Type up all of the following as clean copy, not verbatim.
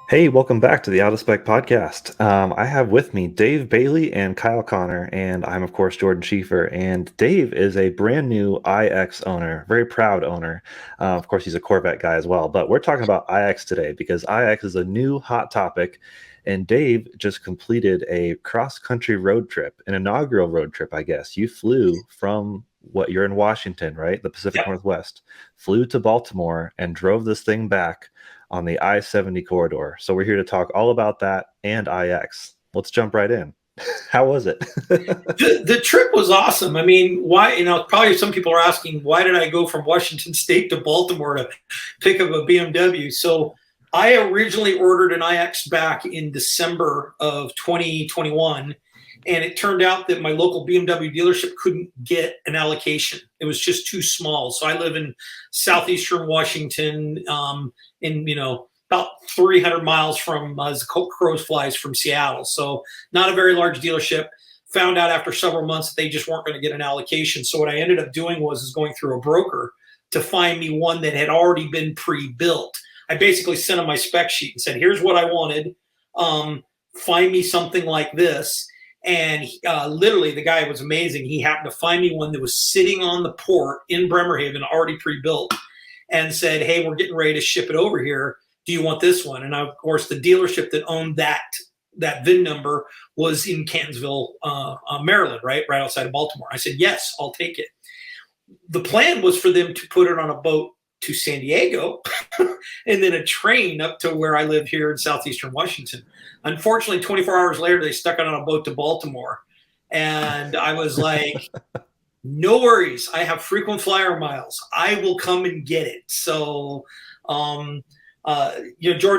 Hey, welcome back to the Out of Spec podcast. I have with me Dave Bailey and Kyle Connor, and I'm, of course, Jordan Schieffer. And Dave is a brand new iX owner, very proud owner. Of course, he's a Corvette guy as well. But we're talking about iX today because iX is a new hot topic. And Dave just completed a cross-country road trip, an inaugural road trip, I guess. You flew from what you're in Washington, right? The Pacific Yep. Northwest, flew to Baltimore and drove this thing back on the I-70 corridor. So we're here to talk all about that and IX. Let's jump right in. How was it? The trip was awesome. I mean, why, probably some people are asking, why did I go from Washington State to Baltimore to pick up a BMW? So I originally ordered an iX back in December of 2021. And it turned out that my local BMW dealership couldn't get an allocation. It was just too small. So I live in southeastern Washington, about 300 miles from, as the crows flies, from Seattle. So not a very large dealership. Found out after several months that they just weren't going to get an allocation. So what I ended up doing was going through a broker to find me one that had already been pre-built. I basically sent him my spec sheet and said, here's what I wanted. Find me something like this. And literally, the guy was amazing. He happened to find me one that was sitting on the port in Bremerhaven, already pre-built, and said, hey, we're getting ready to ship it over here. Do you want this one? And of course, the dealership that owned that VIN number was in Catonsville, Maryland, right outside of Baltimore. I said, yes, I'll take it. The plan was for them to put it on a boat to San Diego and then a train up to where I live here in southeastern Washington. Unfortunately, 24 hours later, they stuck it on a boat to Baltimore. And I was like, no worries. I have frequent flyer miles. I will come and get it. So, Jordan,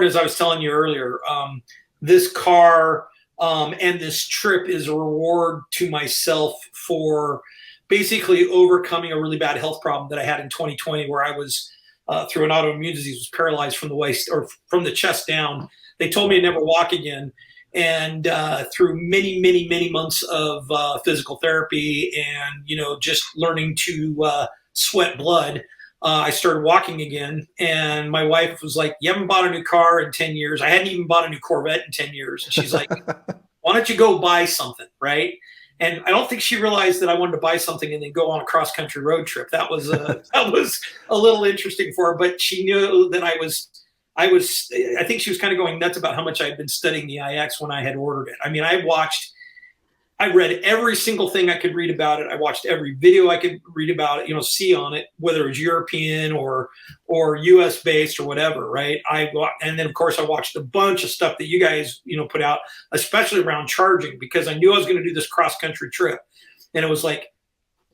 as I was telling you earlier, this car and this trip is a reward to myself for basically overcoming a really bad health problem that I had in 2020, where I was through an autoimmune disease, was paralyzed from the waist or from the chest down. They told me to never walk again. And through many, many, many months of physical therapy and, just learning to sweat blood, I started walking again. And my wife was like, you haven't bought a new car in 10 years. I hadn't even bought a new Corvette in 10 years. And she's like, why don't you go buy something, right? And I don't think she realized that I wanted to buy something and then go on a cross country road trip. That was that was a little interesting for her, but she knew that I think she was kind of going nuts about how much I had been studying the iX when I had ordered it. I mean, I read every single thing I could read about it. I watched every video I could read about it, see on it, whether it was European or US based or whatever, right? And then of course I watched a bunch of stuff that you guys, put out, especially around charging, because I knew I was going to do this cross country trip. And it was like,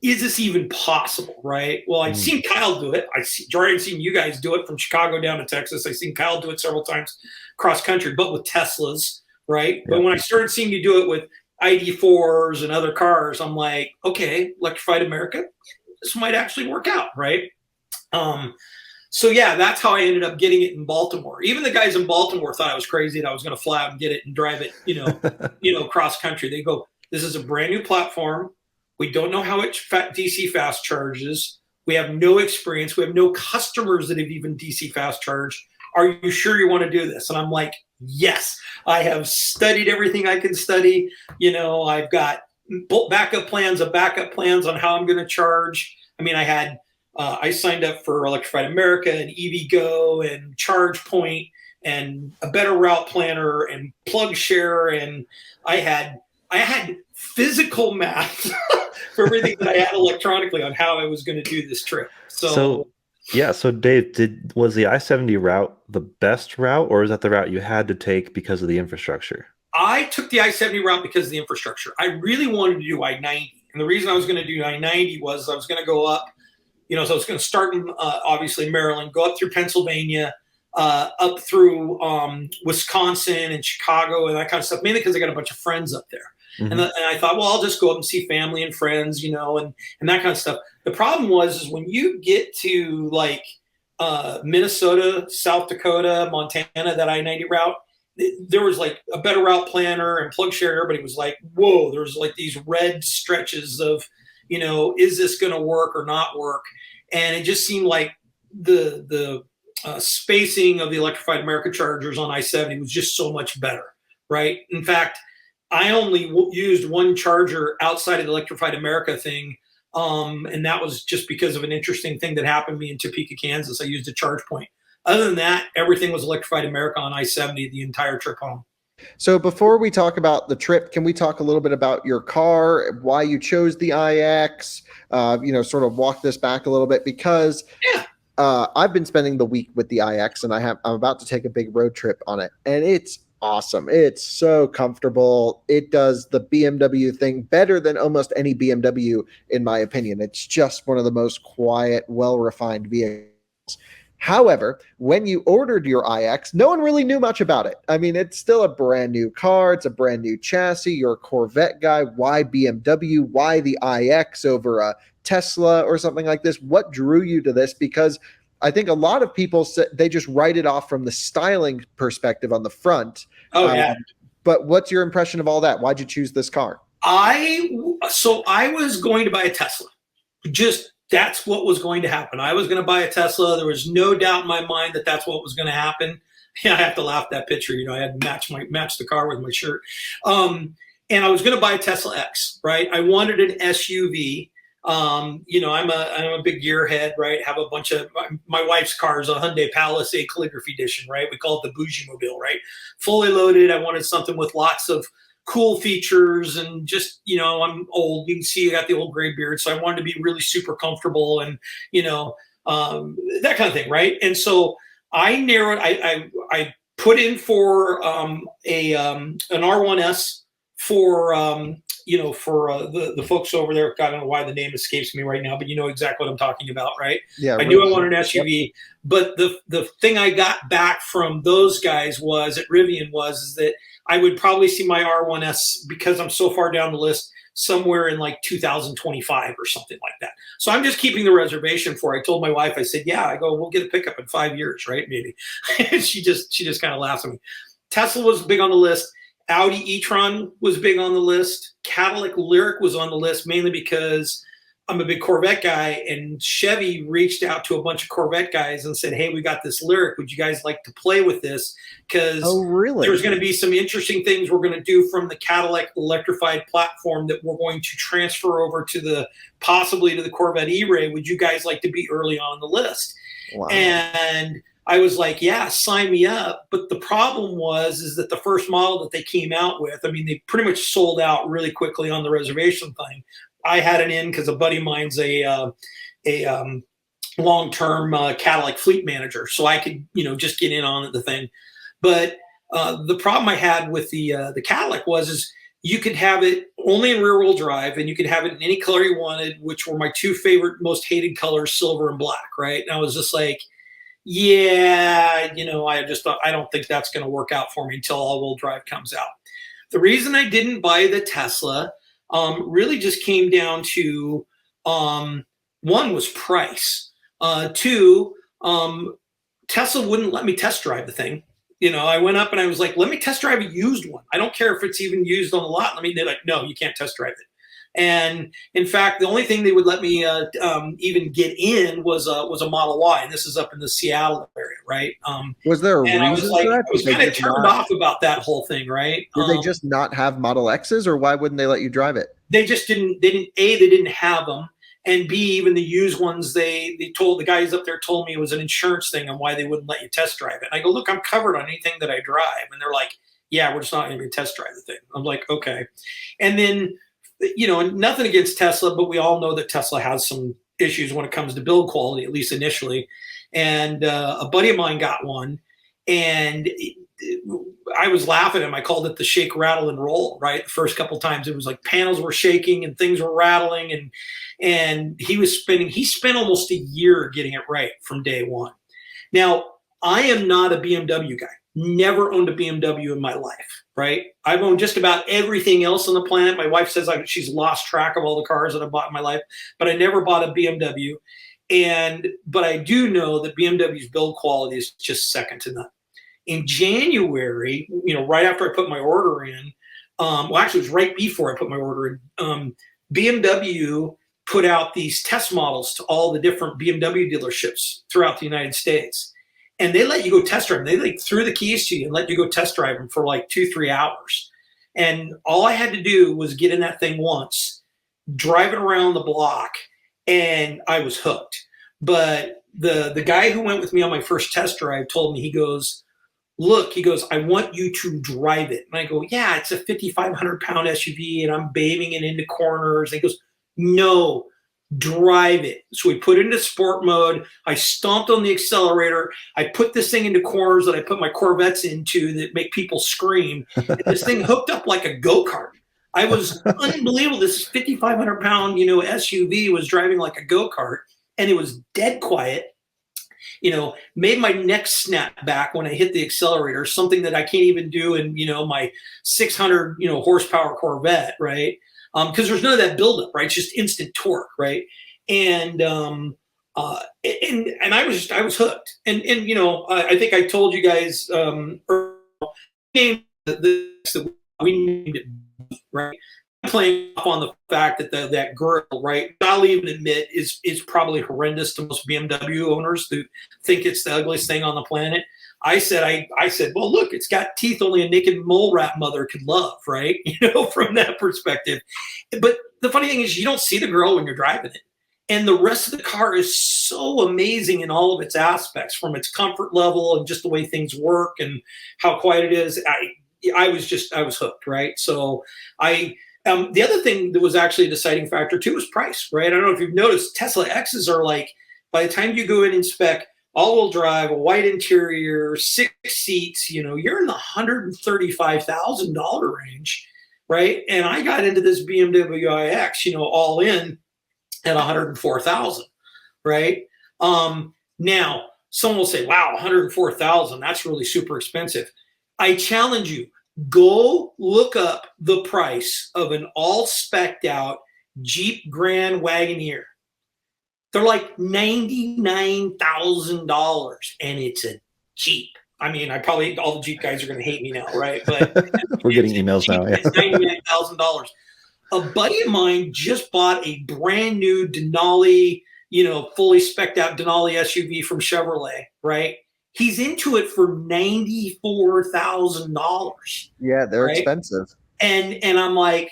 is this even possible, right? Well, I'd seen Kyle do it. Jordan had seen you guys do it from Chicago down to Texas. I've seen Kyle do it several times cross country, but with Teslas, right? Yeah. But when I started seeing you do it with ID4s and other cars, I'm like, okay, Electrified America, this might actually work out, right? So yeah, that's how I ended up getting it in Baltimore. Even the guys in Baltimore thought I was crazy that I was going to fly out and get it and drive it, cross country. They go, this is a brand new platform. We don't know how it DC fast charges. We have no experience. We have no customers that have even DC fast charged. Are you sure you want to do this? And I'm like, yes, I have studied everything I can study. I've got backup plans on how I'm going to charge. I mean, I signed up for Electrified America and EVgo and ChargePoint and a better route planner and plug share. And I had physical math for everything that I had electronically on how I was going to do this trip. So Dave, was the I-70 route the best route, or is that the route you had to take because of the infrastructure? I took the I-70 route because of the infrastructure. I really wanted to do I-90. And the reason I was going to do I-90 was I was going to go up, so I was going to start in, obviously, Maryland, go up through Pennsylvania, up through Wisconsin and Chicago and that kind of stuff, mainly because I got a bunch of friends up there. Mm-hmm. And I thought, well, I'll just go up and see family and friends, and that kind of stuff. The problem is when you get to like Minnesota, South Dakota, Montana, that I-90 route, there was like a better route planner and plug share. Everybody was like, whoa, there's like these red stretches of, is this going to work or not work? And it just seemed like the spacing of the electrified America chargers on I-70 was just so much better, right? In fact, I only used one charger outside of the electrified America thing, and that was just because of an interesting thing that happened to me in Topeka, Kansas. I used a charge point. Other than that, everything was electrified America on I-70 the entire trip home. So before we talk about the trip, can we talk a little bit about your car, why you chose the iX, sort of walk this back a little bit, because Yeah. I've been spending the week with the iX, and I'm about to take a big road trip on it, and it's awesome. It's so comfortable. It does the BMW thing better than almost any BMW, in my opinion. It's just one of the most quiet, well-refined vehicles. However, when you ordered your iX, no one really knew much about it. I mean, it's still a brand new car. It's a brand new chassis. You're a Corvette guy. Why BMW? Why the iX over a Tesla or something like this? What drew you to this? Because I think a lot of people, they just write it off from the styling perspective on the front. Oh, yeah. But what's your impression of all that? Why'd you choose this car? I was going to buy a Tesla. Just that's what was going to happen. I was going to buy a Tesla. There was no doubt in my mind that that's what was going to happen. Yeah, I have to laugh at that picture. I had to match the car with my shirt. And I was going to buy a Tesla X, right? I wanted an SUV. I'm a big gearhead, right? Have a bunch of my wife's car is a Hyundai Palisade Calligraphy Edition, right? We call it the Bougie Mobile, right? Fully loaded. I wanted something with lots of cool features and just, I'm old. You can see I got the old gray beard. So I wanted to be really super comfortable and, that kind of thing. Right. And so I narrowed, I put in for an R1S for, the folks over there. God, I don't know why the name escapes me right now, but you know exactly what I'm talking about, right? Yeah. I knew I wanted an SUV, yep. But the thing I got back from those guys was at Rivian is that I would probably see my R1S, because I'm so far down the list, somewhere in like 2025 or something like that. So I'm just keeping the reservation for it. I told my wife, I said, we'll get a pickup in 5 years, right? Maybe. And she just kind of laughs at me. Tesla was big on the list. Audi e-tron was big on the list. Cadillac Lyriq was on the list, mainly because I'm a big Corvette guy, and Chevy reached out to a bunch of Corvette guys and said, hey, we got this Lyriq. Would you guys like to play with this? Because there's going to be some interesting things we're going to do from the Cadillac electrified platform that we're going to transfer over to possibly to the Corvette E-Ray. Would you guys like to be early on the list? Wow. And I was like, yeah, sign me up. But the problem is that the first model that they came out with, I mean, they pretty much sold out really quickly on the reservation thing. I had it in because a buddy of mine's a long-term Cadillac fleet manager, so I could just get in on the thing. But the problem I had with the Cadillac is you could have it only in rear-wheel drive, and you could have it in any color you wanted, which were my two favorite, most hated colors, silver and black. Right? And I was just like, yeah, I just thought I don't think that's going to work out for me until all-wheel drive comes out. The reason I didn't buy the Tesla really just came down to one was price. Two, Tesla wouldn't let me test drive the thing. I went up and I was like, let me test drive a used one. I don't care if it's even used on the lot. They're like, no, you can't test drive it. And in fact, the only thing they would let me even get in was a Model Y, and this is up in the Seattle area, right? Was there a reason I was for that? I was kind of turned off about that whole thing, right? Did they just not have Model X's, or why wouldn't they let you drive it? They just didn't. They didn't have them, and B, even the used ones, they told the guys up there told me it was an insurance thing on why they wouldn't let you test drive it. And I go, look, I'm covered on anything that I drive, and they're like, yeah, we're just not going to test drive the thing. I'm like, okay, and then. Nothing against Tesla, but we all know that Tesla has some issues when it comes to build quality, at least initially. And a buddy of mine got one, and I was laughing at him. I called it the shake, rattle, and roll, right? The first couple of times it was like panels were shaking and things were rattling, and he spent almost a year getting it right from day one. Now, I am not a BMW guy. Never owned a BMW in my life, right? I've owned just about everything else on the planet. My wife says she's lost track of all the cars that I've bought in my life, but I never bought a BMW. But I do know that BMW's build quality is just second to none. In January, right after I put my order in, actually it was right before I put my order in, BMW put out these test models to all the different BMW dealerships throughout the United States. and they let you go test drive them. They like threw the keys to you and let you go test drive them for like 2-3 hours. And all I had to do was get in that thing once, drive it around the block, and I was hooked. But the guy who went with me on my first test drive told me, he goes, look, he goes, I want you to drive it. And I go, yeah, it's a 5,500 pound SUV and I'm babying it into corners. And he goes, no, drive it. So we put it into sport mode. I stomped on the accelerator. I put this thing into corners that I put my Corvettes into that make people scream. And this thing hooked up like a go-kart. I was unbelievable. This 5,500 pound, SUV was driving like a go-kart, and it was dead quiet. Made my neck snap back when I hit the accelerator, something that I can't even do in, my 600, horsepower Corvette, right? Because there's none of that buildup, right? It's just instant torque, right? And I was hooked. And I think I told you guys we named it, right? Playing off on the fact that that grill, right, I'll even admit is probably horrendous to most BMW owners who think it's the ugliest thing on the planet. I said, well, look, it's got teeth only a naked mole rat mother could love, right? From that perspective. But the funny thing is, you don't see the grill when you're driving it. And the rest of the car is so amazing in all of its aspects, from its comfort level and just the way things work and how quiet it is. I was hooked, right? So the other thing that was actually a deciding factor too was price, right? I don't know if you've noticed, Tesla X's are like, by the time you go in and spec all-wheel drive, a white interior, 6 seats, you're in the $135,000 range, right? And I got into this BMW iX, all in at $104,000, right? Now, someone will say, wow, $104,000, that's really super expensive. I challenge you, go look up the price of an all specced out Jeep Grand Wagoneer. They're like $99,000, and it's a Jeep. I mean, all the Jeep guys are going to hate me now, right? But we're getting emails now. Yeah. It's $99,000. A buddy of mine just bought a brand new Denali, fully specced out Denali SUV from Chevrolet, right? He's into it for $94,000. Yeah, they're right? expensive. And I'm like,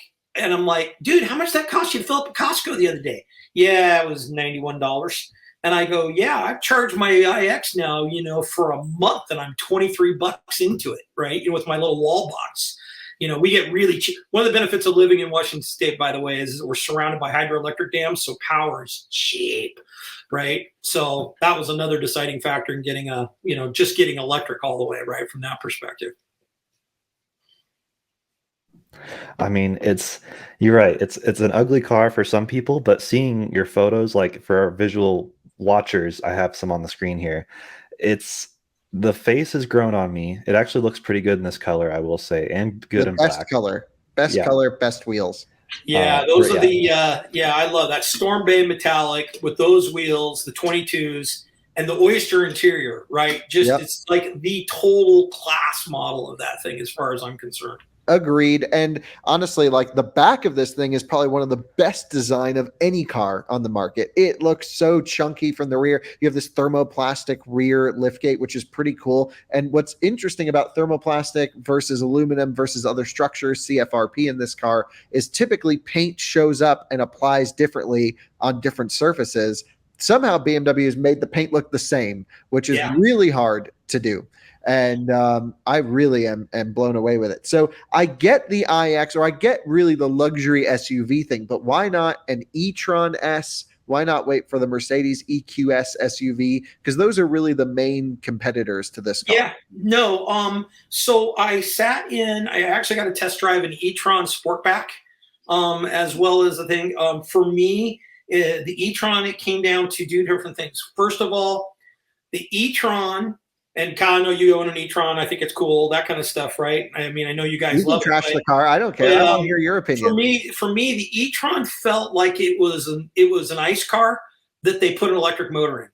dude, how much did that cost you to fill up at Costco the other day? Yeah, it was $91. And I go, yeah, I've charged my iX now, for a month, and I'm $23 into it, right? With my little wall box. We get really cheap. One of the benefits of living in Washington State, by the way, is we're surrounded by hydroelectric dams, so power is cheap, right? So that was another deciding factor in getting just getting electric all the way, right, from that perspective. I mean, you're right. It's an ugly car for some people, but seeing your photos, like for our visual watchers, I have some on the screen here. The face has grown on me. It actually looks pretty good in this color, I will say, and good in black. Best color, best wheels. Yeah, those are I love that Storm Bay metallic with those wheels, the 22s, and the oyster interior, right? It's like the total class model of that thing as far as I'm concerned. Agreed. And honestly, like, the back of this thing is probably one of the best design of any car on the market. It looks so chunky from the rear. You have this thermoplastic rear liftgate, which is pretty cool. And what's interesting about thermoplastic versus aluminum versus other structures, CFRP in this car, is typically paint shows up and applies differently on different surfaces. Somehow BMW has made the paint look the same, which is really hard to do. And I really am blown away with it. So I get the iX, or I get really the luxury SUV thing, but why not an e-tron S? Why not wait for the Mercedes EQS SUV? Because those are really the main competitors to this car. Yeah, no. So I actually got to test drive an e-tron Sportback, as well as the thing. For me, the e-tron, it came down to two different things. First of all, the e-tron. And Kyle, I know you own an e-tron. I think it's cool, that kind of stuff, right? I mean, I know you guys love it. Trash the car. I don't care. I want to hear your opinion. For me, the e-tron felt like it was an ICE car that they put an electric motor in,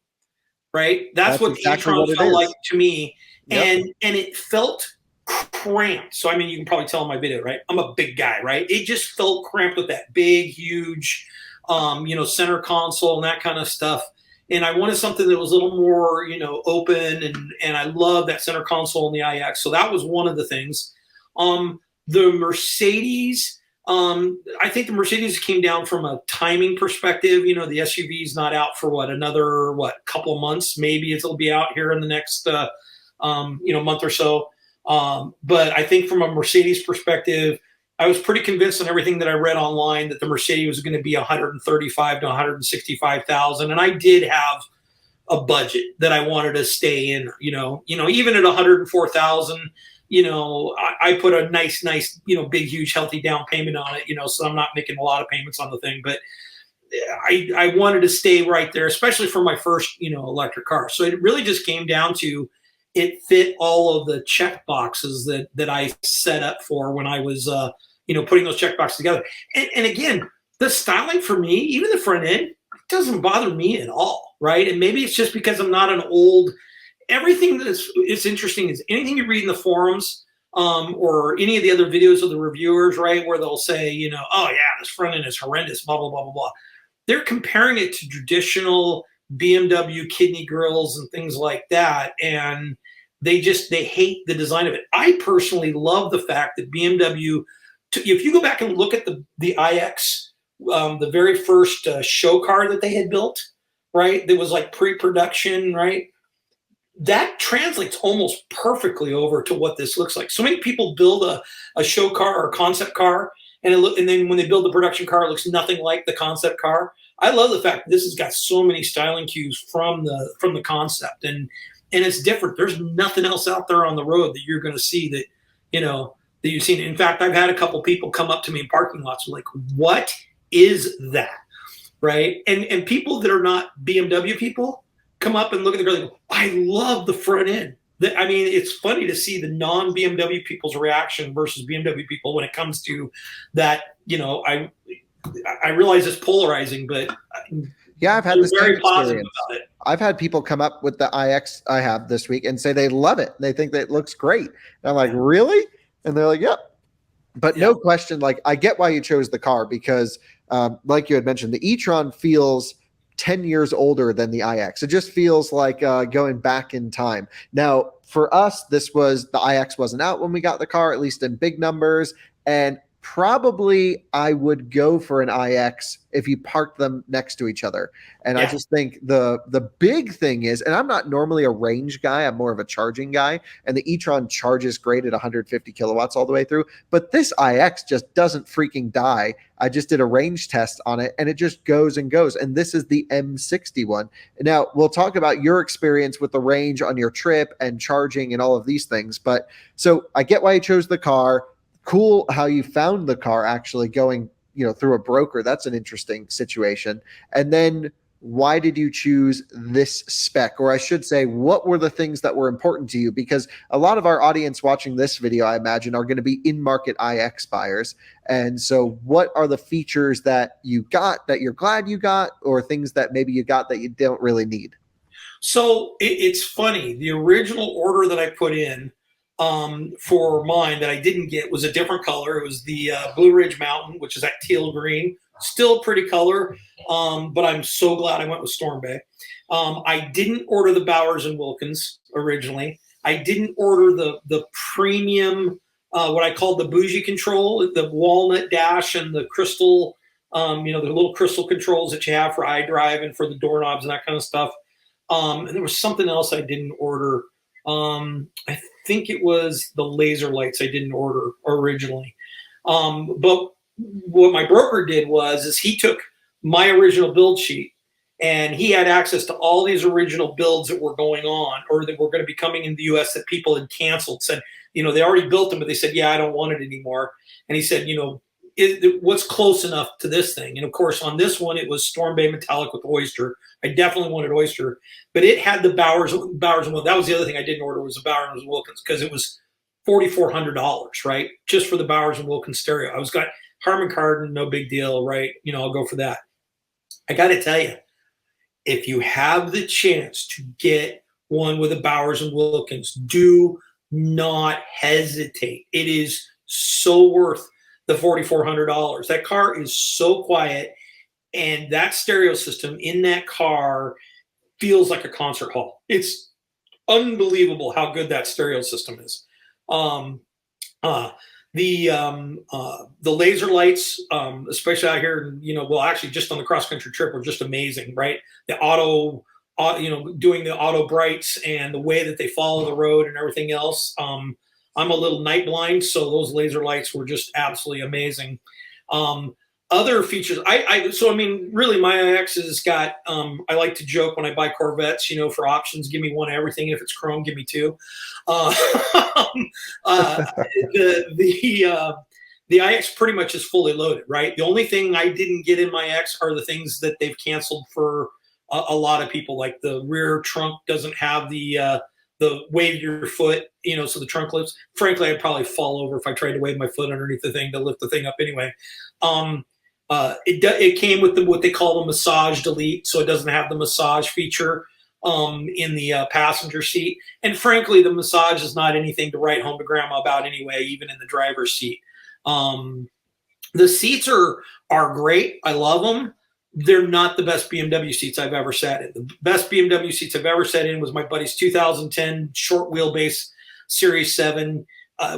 right? That's what exactly the e-tron felt like to me, and it felt cramped. So I mean, you can probably tell in my video, right? I'm a big guy, right? It just felt cramped with that big, huge, center console and that kind of stuff. and I wanted something that was a little more, open, and I love that center console in the iX. So that was one of the things. The Mercedes, I think the Mercedes came down from a timing perspective. The SUV is not out for another couple of months. Maybe it'll be out here in the next month or so. But I think from a Mercedes perspective, I was pretty convinced on everything that I read online that the Mercedes was going to be 135 to 165,000, and I did have a budget that I wanted to stay in. Even at 104,000, I put a nice, big, huge, healthy down payment on it. So I'm not making a lot of payments on the thing, but I wanted to stay right there, especially for my first, electric car. So it really just came down to it fit all of the check boxes that I set up for when I was, putting those check boxes together. And again, the styling for me, even the front end, doesn't bother me at all, right? And maybe it's just because I'm not an old. Everything it's interesting is anything you read in the forums or any of the other videos of the reviewers, right, where they'll say, oh yeah, this front end is horrendous, blah blah blah blah blah. They're comparing it to traditional BMW kidney grills and things like that, and they hate the design of it. I personally love the fact that BMW. If you go back and look at the iX, the very first show car that they had built, right, that was like pre-production, right, that translates almost perfectly over to what this looks like. So many people build a show car or a concept car, and then when they build the production car, it looks nothing like the concept car. I love the fact that this has got so many styling cues from the concept, and it's different. There's nothing else out there on the road that you're going to see that that you've seen. In fact, I've had a couple people come up to me in parking lots like, "What is that?" Right? And people that are not BMW people come up and look at the girl and go, "I love the front end." It's funny to see the non-BMW people's reaction versus BMW people when it comes to that. I realize it's polarizing, but yeah, I've had the same experience. About it. I've had people come up with the iX I have this week and say they love it. They think that it looks great. And I'm like, really? And they're like, yep. But no question, like, I get why you chose the car because, like you had mentioned, the e-tron feels 10 years older than the iX. It just feels like going back in time. Now, for us, the iX wasn't out when we got the car, at least in big numbers. And probably I would go for an iX if you parked them next to each other. And I just think the big thing is, and I'm not normally a range guy, I'm more of a charging guy, and the e-tron charges great at 150 kilowatts all the way through, but this iX just doesn't freaking die. I just did a range test on it and it just goes and goes. And this is the M61. Now we'll talk about your experience with the range on your trip and charging and all of these things. But so I get why you chose the car. Cool how you found the car actually going, through a broker. That's an interesting situation. And then why did you choose this spec? Or I should say, what were the things that were important to you? Because a lot of our audience watching this video, I imagine, are going to be in-market iX buyers. And so what are the features that you got that you're glad you got, or things that maybe you got that you don't really need? So it's funny. The original order that I put in for mine that I didn't get was a different color. It was the Blue Ridge Mountain, which is that teal green. Still pretty color, but I'm so glad I went with Storm Bay. I didn't order the Bowers and Wilkins originally. I didn't order the premium, what I called the bougie control, the walnut dash and the crystal, the little crystal controls that you have for iDrive and for the doorknobs and that kind of stuff. And there was something else I didn't order. I think it was the laser lights I didn't order originally. But what my broker did is he took my original build sheet and he had access to all these original builds that were going on or that were going to be coming in the US that people had canceled, said, they already built them, but they said, yeah, I don't want it anymore. And he said, what's close enough to this thing? And of course, on this one, it was Storm Bay Metallic with Oyster. I definitely wanted Oyster, but it had the Bowers and Wilkins. That was the other thing I didn't order was the Bowers and Wilkins because it was $4,400, right? Just for the Bowers and Wilkins stereo. I was got Harman Kardon, no big deal, right? I'll go for that. I got to tell you, if you have the chance to get one with a Bowers and Wilkins, do not hesitate. It is so worth the $4,400. That car is so quiet, and that stereo system in that car feels like a concert hall. It's unbelievable how good that stereo system is. Um, uh, the laser lights, especially out here, well, actually just on the cross country trip, were just amazing, right? The doing the auto brights and the way that they follow the road and everything else. I'm a little night blind, so those laser lights were just absolutely amazing. Um, Other features, so I mean, really, my iX has got. I like to joke when I buy Corvettes, for options, give me one of everything. If it's chrome, give me two. Uh, uh, the iX pretty much is fully loaded, right? The only thing I didn't get in my X are the things that they've canceled for a lot of people, like the rear trunk doesn't have the wave your foot, so the trunk lifts. Frankly, I'd probably fall over if I tried to wave my foot underneath the thing to lift the thing up anyway. It came with what they call the massage delete, so it doesn't have the massage feature in the passenger seat. And frankly, the massage is not anything to write home to grandma about anyway, even in the driver's seat. The seats are great. I love them. They're not the best BMW seats I've ever sat in. The best BMW seats I've ever sat in was my buddy's 2010 short wheelbase Series 7.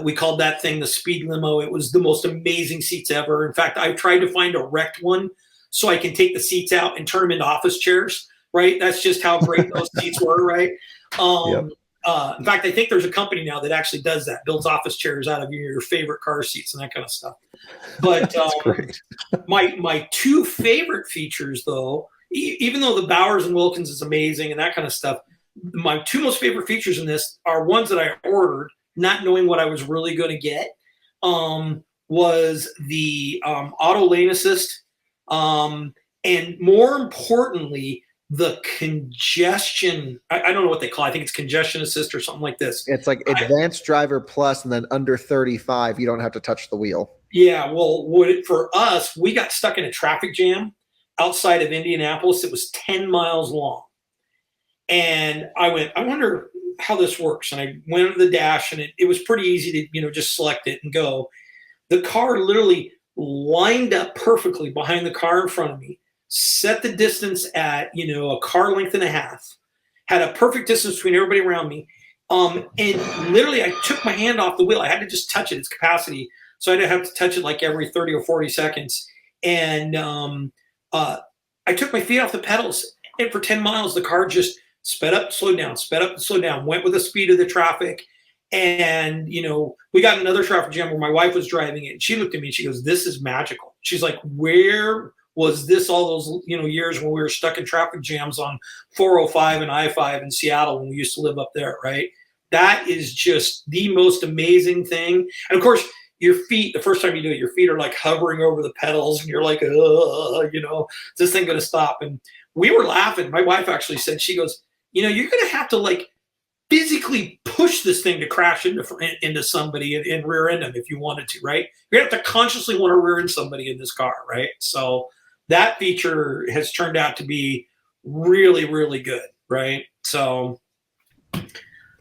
We called that thing the speed limo. It was the most amazing seats ever. In fact, I've tried to find a wrecked one so I can take the seats out and turn them into office chairs, right? That's just how great those seats were, right? Yep. In fact, I think there's a company now that actually does that, builds office chairs out of your favorite car seats and that kind of stuff. But my two favorite features, though, even though the Bowers and Wilkins is amazing and that kind of stuff, my two most favorite features in this are ones that I ordered, not knowing what I was really going to get, was the auto lane assist, and more importantly, the congestion. I don't know what they call it. I think it's congestion assist or something like this. It's like advanced driver plus, and then under 35, you don't have to touch the wheel. Yeah, well, for us, we got stuck in a traffic jam outside of Indianapolis. It was 10 miles long. And I wonder how this works. And I went under the dash, and it was pretty easy to, just select it and go. The car literally lined up perfectly behind the car in front of me, set the distance at, a car length and a half, had a perfect distance between everybody around me. And literally I took my hand off the wheel. I had to just touch it, its capacity. So I didn't have to touch it like every 30 or 40 seconds. And I took my feet off the pedals. And for 10 miles, the car just sped up, slowed down, sped up, slowed down, went with the speed of the traffic. And, we got another traffic jam where my wife was driving it. And she looked at me and she goes, "This is magical." She's like, "Where was this all those, years when we were stuck in traffic jams on 405 and I-5 in Seattle when we used to live up there," right? That is just the most amazing thing. And of course, your feet, the first time you do it, your feet are like hovering over the pedals and you're like, is this thing going to stop? And we were laughing. My wife actually said, she goes, you're going to have to like physically push this thing to crash into somebody and rear end them if you wanted to, right? You're going to have to consciously want to rear end somebody in this car, right? So that feature has turned out to be really, really good, right? So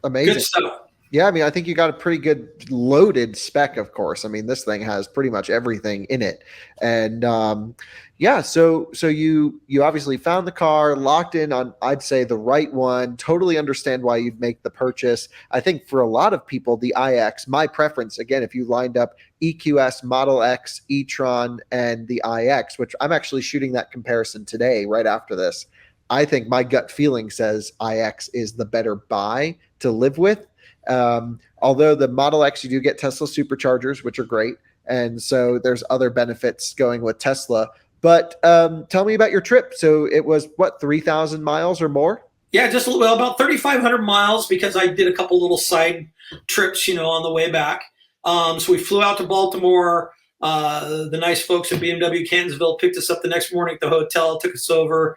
amazing. Good stuff. Yeah, I mean, I think you got a pretty good loaded spec, of course. I mean, this thing has pretty much everything in it. And so you obviously found the car, locked in on, I'd say, the right one, totally understand why you'd make the purchase. I think for a lot of people, the iX, my preference, again, if you lined up EQS, Model X, e-tron, and the iX, which I'm actually shooting that comparison today, right after this, I think my gut feeling says iX is the better buy to live with. Although the Model X, you do get Tesla superchargers, which are great. And so there's other benefits going with Tesla. But tell me about your trip. So it was, 3,000 miles or more? Yeah, just about 3,500 miles because I did a couple little side trips, on the way back. So we flew out to Baltimore. The nice folks at BMW Kansasville picked us up the next morning at the hotel, took us over,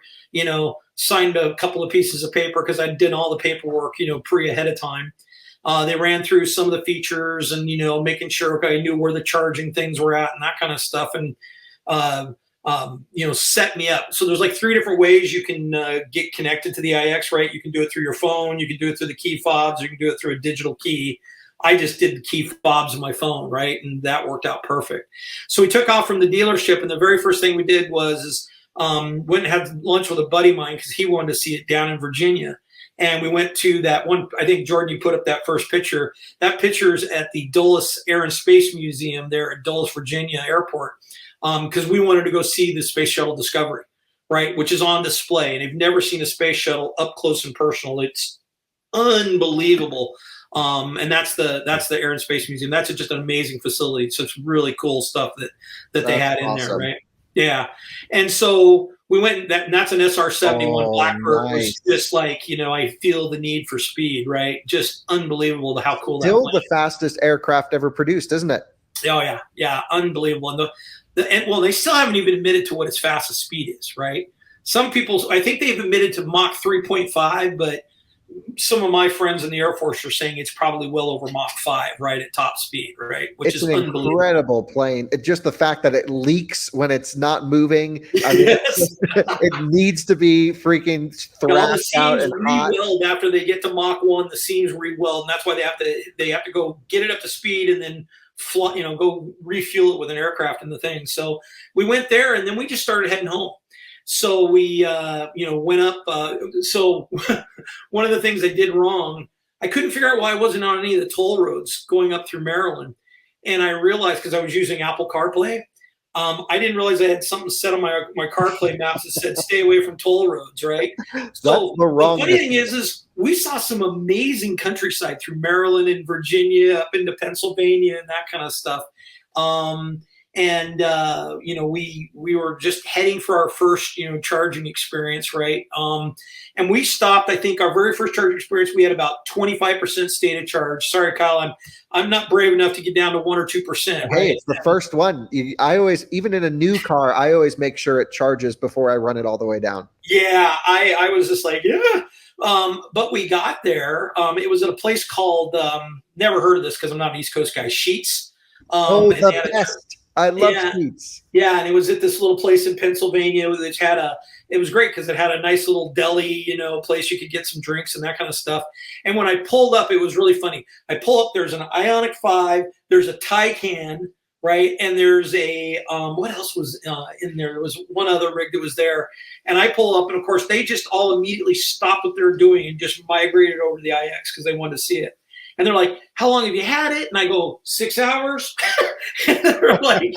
signed a couple of pieces of paper because I did all the paperwork, ahead of time. They ran through some of the features and, making sure I knew where the charging things were at and that kind of stuff. And, set me up. So there's like 3 different ways you can get connected to the iX, right? You can do it through your phone. You can do it through the key fobs. You can do it through a digital key. I just did the key fobs on my phone, right? And that worked out perfect. So we took off from the dealership, and the very first thing we did was went and had lunch with a buddy of mine because he wanted to see it down in Virginia. And we went to that one. I think, Jordan, you put up that first picture. That picture's at the Dulles Air and Space Museum there at Dulles, Virginia Airport, because we wanted to go see the Space Shuttle Discovery, right, which is on display. And if you've never seen a space shuttle up close and personal, it's unbelievable. And that's the Air and Space Museum. That's just an amazing facility. So it's really cool stuff that they had in there, right? Yeah. And so we went, and that's an SR-71 Blackbird. Nice. Was just like, I feel the need for speed, right? Just unbelievable how cool that Still plane the fastest aircraft ever produced, isn't it? Oh yeah, yeah, unbelievable. And they still haven't even admitted to what its fastest speed is, right? Some people, I think they've admitted to Mach 3.5, but some of my friends in the Air Force are saying it's probably well over Mach 5, right, at top speed, right? Which it's is an unbelievable. Incredible plane. Just the fact that it leaks when it's not moving. I mean, Yes. It needs to be freaking thrashed out and hot. Re-weld after they get to Mach 1. The seams re-weld, and that's why they have to go get it up to speed and then fly, go refuel it with an aircraft and the thing. So we went there, and then we just started heading home. So we, went up. So one of the things I did wrong, I couldn't figure out why I wasn't on any of the toll roads going up through Maryland. And I realized, because I was using Apple CarPlay, I didn't realize I had something set on my CarPlay maps that said stay away from toll roads, right? So the funny thing is we saw some amazing countryside through Maryland and Virginia, up into Pennsylvania and that kind of stuff. We were just heading for our first, charging experience, right? And we stopped. I think our very first charging experience, we had about 25% state of charge. Sorry, Kyle, I'm not brave enough to get down to 1 or 2%. Right? Hey, it's the first one. I always, even in a new car, I always make sure it charges before I run it all the way down. Yeah, I was just like, yeah. But we got there. It was at a place called, never heard of this because I'm not an East Coast guy, Sheets. The best. I love Sheets. Yeah, and it was at this little place in Pennsylvania which it was great because it had a nice little deli, place you could get some drinks and that kind of stuff. And when I pulled up, it was really funny. I pull up, there's an Ioniq 5, there's a Taycan, right? And there's a, what else was in there? There was one other rig that was there. And I pull up, and of course, they just all immediately stopped what they were doing and just migrated over to the IX because they wanted to see it. And they're like, how long have you had it? And I go, 6 hours. and they're like,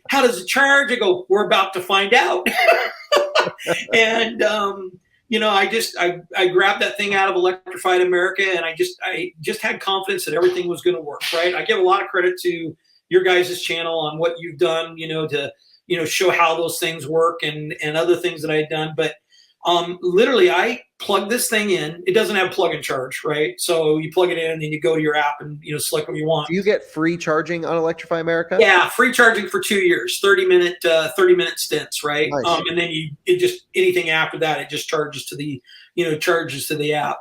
how does it charge? I go, we're about to find out. And, I grabbed that thing out of Electrified America, and I just had confidence that everything was going to work, right? I give a lot of credit to your guys' channel on what you've done, to, show how those things work and other things that I had done. But literally, I plug this thing in. It doesn't have plug and charge, right? So you plug it in, and then you go to your app and select what you want. Do you get free charging on Electrify America? Yeah, free charging for 2 years, 30-minute stints, right? Nice. And then anything after that, it just charges to the app.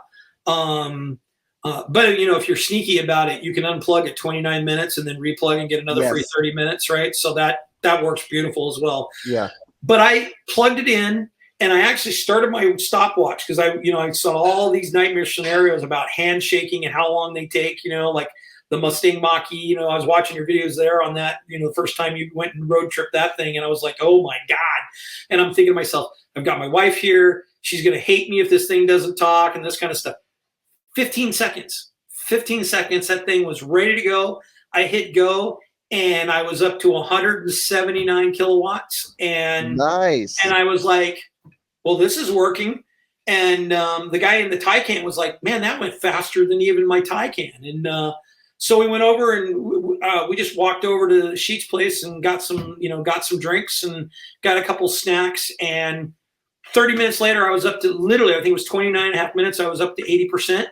But if you're sneaky about it, you can unplug at 29 minutes and then replug and get another free 30 minutes, right? So that works beautiful as well. Yeah. But I plugged it in. And I actually started my stopwatch because I saw all these nightmare scenarios about handshaking and how long they take, like the Mustang Mach-E, I was watching your videos there on that, the first time you went and road tripped that thing. And I was like, oh my God. And I'm thinking to myself, I've got my wife here. She's going to hate me if this thing doesn't talk and this kind of stuff. 15 seconds, that thing was ready to go. I hit go. And I was up to 179 kilowatts. And nice. And I was like, well, this is working. And the guy in the Taycan was like, man, that went faster than even my Taycan. And so we went over and we just walked over to Sheets' place and got some drinks and got a couple snacks. And 30 minutes later, I was up to literally, I think it was 29 and a half minutes. I was up to 80%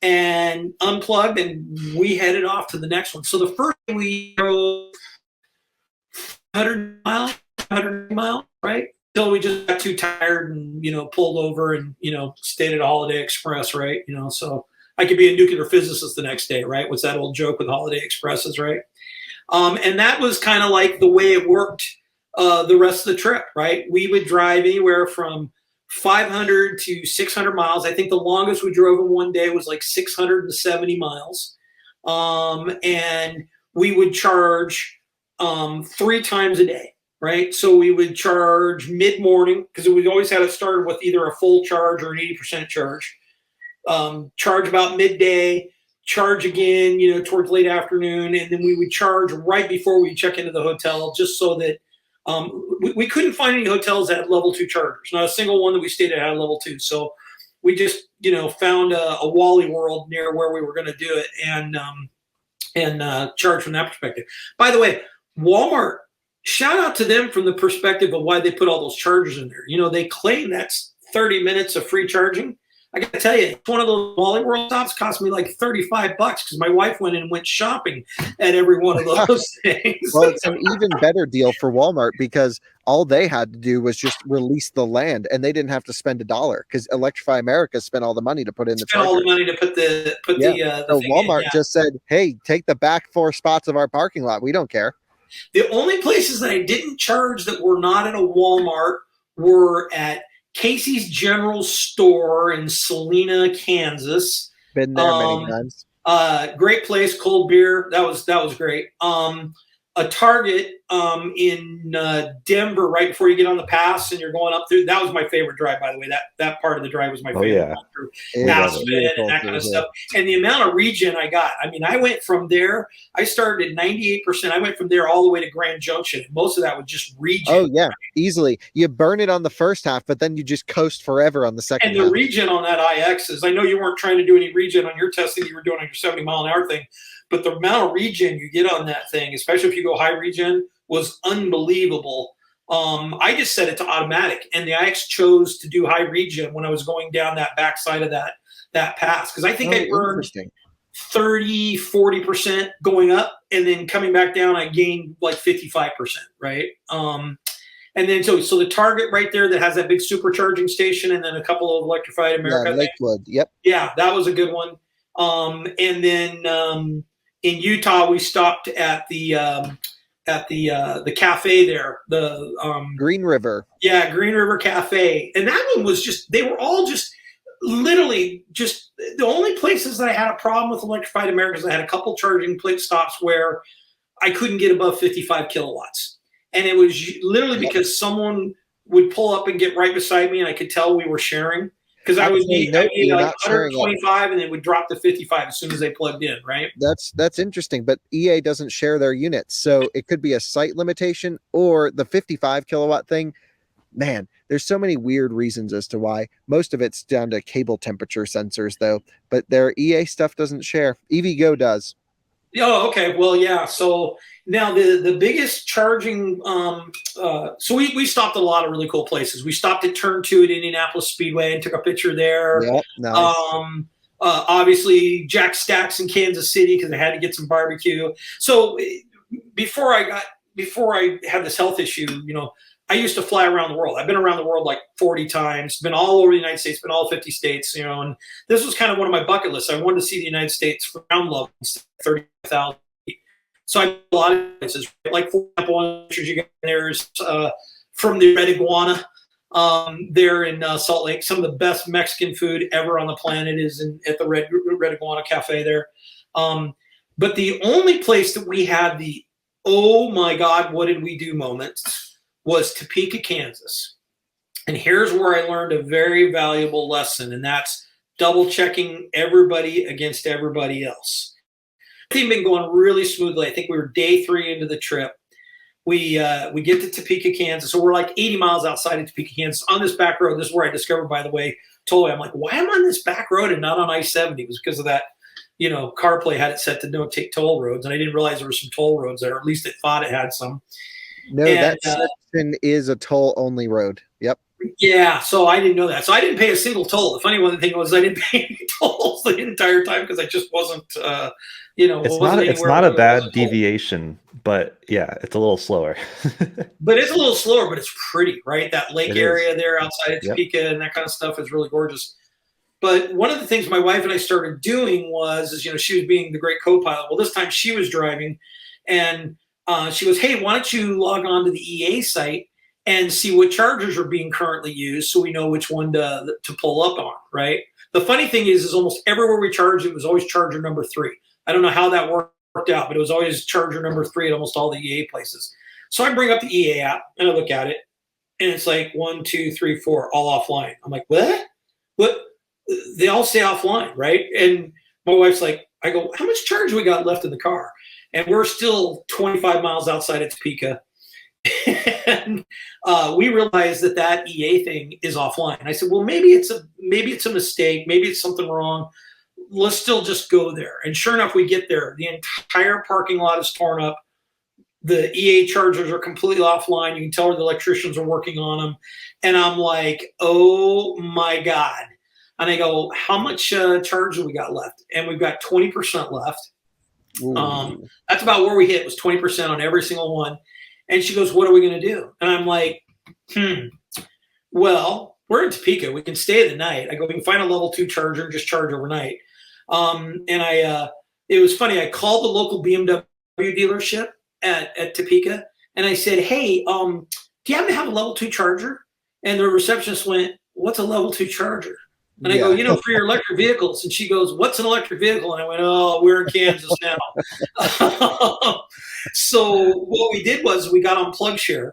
and unplugged, and we headed off to the next one. So the first thing we drove 100 miles, right? Until we just got too tired and, pulled over and, stayed at a Holiday Express, right? So I could be a nuclear physicist the next day, right? What's that old joke with Holiday Expresses, right? And that was kind of like the way it worked the rest of the trip, right? We would drive anywhere from 500 to 600 miles. I think the longest we drove in one day was like 670 miles. And we would charge 3 times a day. right? So we would charge mid-morning because we always had it started with either a full charge or an 80% charge. Charge about midday, charge again, towards late afternoon, and then we would charge right before we check into the hotel, just so that we couldn't find any hotels that had level 2 chargers. Not a single one that we stayed at had level 2. So we just, found a Wally World near where we were going to do it and charge from that perspective. By the way, Walmart, shout out to them from the perspective of why they put all those chargers in there. They claim that's 30 minutes of free charging. I got to tell you, one of those Wally World stops cost me like $35 because my wife went shopping at every one of those things. Well, it's an even better deal for Walmart because all they had to do was just release the land, and they didn't have to spend $1 because Electrify America spent all the money to put in the chargers. All the money to put the So thing Walmart in, just said, "Hey, take the back 4 spots of our parking lot. We don't care." The only places that I didn't charge that were not at a Walmart were at Casey's General Store in Salina, Kansas. Been there many times. Great place, cold beer. That was great. A Target in Denver, right before you get on the pass and you're going up through. That was my favorite drive, by the way. That part of the drive was my favorite. Yeah. Through Aspen and that kind of stuff. And the amount of regen I got. I mean, I went from there. I started at 98%. I went from there all the way to Grand Junction. Most of that was just regen. Oh yeah, easily. You burn it on the first half, but then you just coast forever on the second. And the regen on that IX is. I know you weren't trying to do any regen on your testing. You were doing on your 70-mile-an-hour thing. But the amount of regen you get on that thing, especially if you go high regen, was unbelievable. I just set it to automatic, and the IX chose to do high regen when I was going down that backside of that pass. Because I think I burned 30, 40% going up, and then coming back down, I gained like 55%, right? And then so the Target right there that has that big supercharging station, and then a couple of Electrified America. Yeah, Lakewood, yep. Yeah, that was a good one. And then in Utah, we stopped at the cafe there, the Green River. Yeah, Green River Cafe, and that one was just. They were all just literally just the only places that I had a problem with Electrified America is I had a couple charging plate stops where I couldn't get above 55 kilowatts, and it was literally because someone would pull up and get right beside me, and I could tell we were sharing. Because I would need like 125 and then would drop to 55 as soon as they plugged in, right? That's interesting, but EA doesn't share their units. So it could be a site limitation or the 55 kilowatt thing. Man, there's so many weird reasons as to why. Most of it's down to cable temperature sensors, though. But their EA stuff doesn't share. EVgo does. Oh, okay. Well, yeah. So now the biggest charging, so we stopped at a lot of really cool places. We stopped at Turn 2 at Indianapolis Speedway and took a picture there. Yep, nice. Obviously Jack Stacks in Kansas City because I had to get some barbecue. So before I had this health issue, I used to fly around the world. I've been around the world like 40 times, been all over the United States, been all 50 states, and this was kind of one of my bucket lists. I wanted to see the United States from ground level instead of 30,000 feet. So I a lot of places, like for example, you got there's from the Red Iguana there in Salt Lake. Some of the best Mexican food ever on the planet is at the Red Iguana Cafe there. But the only place that we had the, oh my God, what did we do moments was Topeka, Kansas. And here's where I learned a very valuable lesson, and that's double checking everybody against everybody else. Everything been going really smoothly. I think we were day 3 into the trip. We get to Topeka, Kansas. So we're like 80 miles outside of Topeka, Kansas on this back road. This is where I discovered, by the way, tollway. I'm like, why am I on this back road and not on I-70? It was because of that, CarPlay had it set to no take toll roads. And I didn't realize there were some toll roads there, or at least it thought it had some. No, that section is a toll-only road. Yep. Yeah, so I didn't know that. So I didn't pay a single toll. The funny one thing was I didn't pay any tolls the entire time because I just wasn't, It's not a bad deviation, but yeah, it's a little slower. But it's a little slower, but it's pretty, right? That lake area there outside of Topeka and that kind of stuff is really gorgeous. But one of the things my wife and I started doing was she was being the great co-pilot. Well, this time she was driving, and she goes, hey, why don't you log on to the EA site and see what chargers are being currently used so we know which one to pull up on, right? The funny thing is almost everywhere we charged, it was always charger number 3. I don't know how that worked out, but it was always charger number 3 at almost all the EA places. So I bring up the EA app and I look at it, and it's like 1, 2, 3, 4, all offline. I'm like, what? What? They all say offline, right? And my wife's like, I go, how much charge we got left in the car? And we're still 25 miles outside of Topeka. And we realized that EA thing is offline. And I said, well, maybe it's a mistake. Maybe it's something wrong. Let's still just go there. And sure enough, we get there. The entire parking lot is torn up. The EA chargers are completely offline. You can tell where the electricians are working on them. And I'm like, oh my God. And I go, how much charge have we got left? And we've got 20% left. That's about where we hit, was 20% on every single one. And she goes, what are we going to do? And I'm like, well, we're in Topeka. We can stay the night. I go, we can find a level 2 charger and just charge overnight. It was funny. I called the local BMW dealership at Topeka, and I said, hey, do you happen to have a level 2 charger? And the receptionist went, what's a level 2 charger? And I go, for your electric vehicles. And she goes, what's an electric vehicle? And I went, oh, we're in Kansas now. So what we did was we got on PlugShare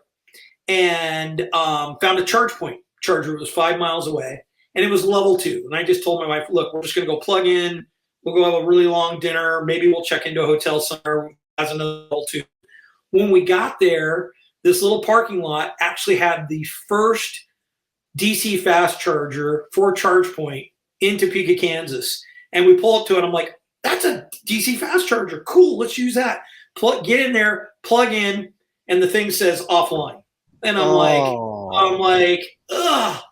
and found a charge point. Charger was 5 miles away, and it was level 2. And I just told my wife, look, we're just going to go plug in. We'll go have a really long dinner. Maybe we'll check into a hotel somewhere as another level 2. When we got there, this little parking lot actually had the first DC fast charger for charge point in Topeka, Kansas. And we pull up to it. I'm like, that's a DC fast charger. Cool. Let's use that. Get in there, plug in, and the thing says offline. And I'm like, ugh.